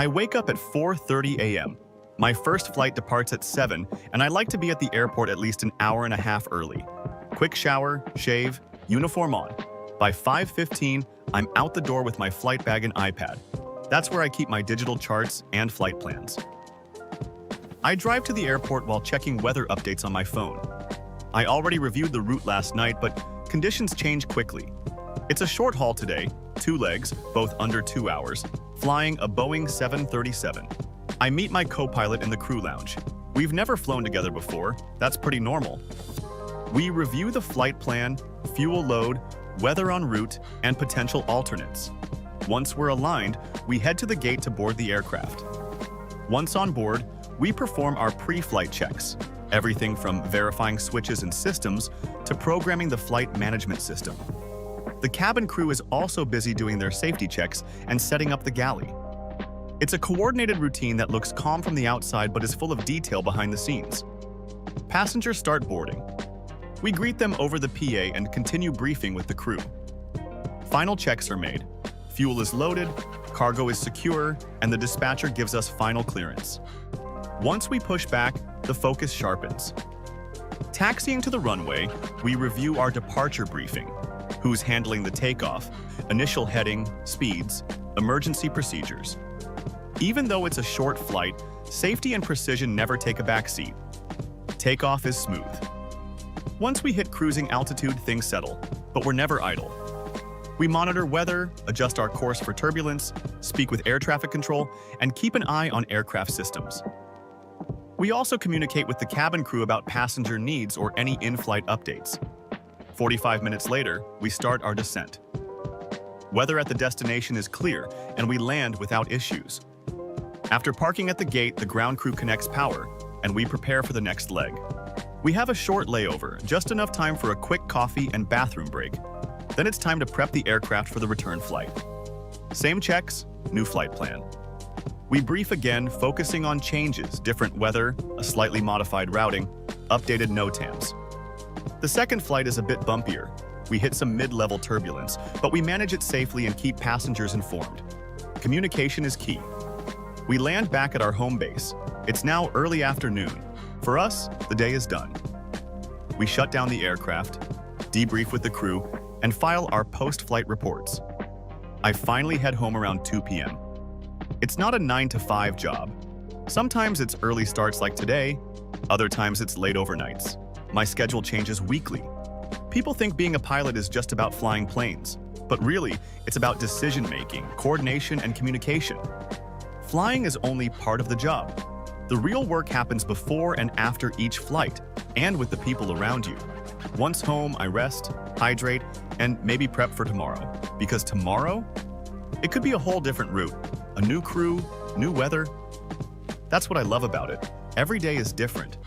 I wake up at 4:30 a.m. My first flight departs at 7, and I like to be at the airport at least an hour and a half early. Quick shower, shave, uniform on. By 5:15, I'm out the door with my flight bag and iPad. That's where I keep my digital charts and flight plans. I drive to the airport while checking weather updates on my phone. I already reviewed the route last night, but conditions change quickly. It's a short haul today, 2 legs, both under 2 hours, flying a Boeing 737. I meet my co-pilot in the crew lounge. We've never flown together before, that's pretty normal. We review the flight plan, fuel load, weather en route, and potential alternates. Once we're aligned, we head to the gate to board the aircraft. Once on board, we perform our pre-flight checks, everything from verifying switches and systems to programming the flight management system. The cabin crew is also busy doing their safety checks and setting up the galley. It's a coordinated routine that looks calm from the outside but is full of detail behind the scenes. Passengers start boarding. We greet them over the PA and continue briefing with the crew. Final checks are made. Fuel is loaded, cargo is secure, and the dispatcher gives us final clearance. Once we push back, the focus sharpens. Taxiing to the runway, we review our departure briefing. Who's handling the takeoff, initial heading, speeds, emergency procedures. Even though it's a short flight, safety and precision never take a backseat. Takeoff is smooth. Once we hit cruising altitude, things settle, but we're never idle. We monitor weather, adjust our course for turbulence, speak with air traffic control, and keep an eye on aircraft systems. We also communicate with the cabin crew about passenger needs or any in-flight updates. 45 minutes later, we start our descent. Weather at the destination is clear, and we land without issues. After parking at the gate, the ground crew connects power, and we prepare for the next leg. We have a short layover, just enough time for a quick coffee and bathroom break. Then it's time to prep the aircraft for the return flight. Same checks, new flight plan. We brief again, focusing on changes, different weather, a slightly modified routing, updated NOTAMs. The second flight is a bit bumpier. We hit some mid-level turbulence, but we manage it safely and keep passengers informed. Communication is key. We land back at our home base. It's now early afternoon. For us, the day is done. We shut down the aircraft, debrief with the crew, and file our post-flight reports. I finally head home around 2 p.m. It's not a 9-to-5 job. Sometimes it's early starts like today, other times it's late overnights. My schedule changes weekly. People think being a pilot is just about flying planes, but really, it's about decision-making, coordination, and communication. Flying is only part of the job. The real work happens before and after each flight, and with the people around you. Once home, I rest, hydrate, and maybe prep for tomorrow. Because tomorrow, it could be a whole different route, a new crew, new weather. That's what I love about it. Every day is different.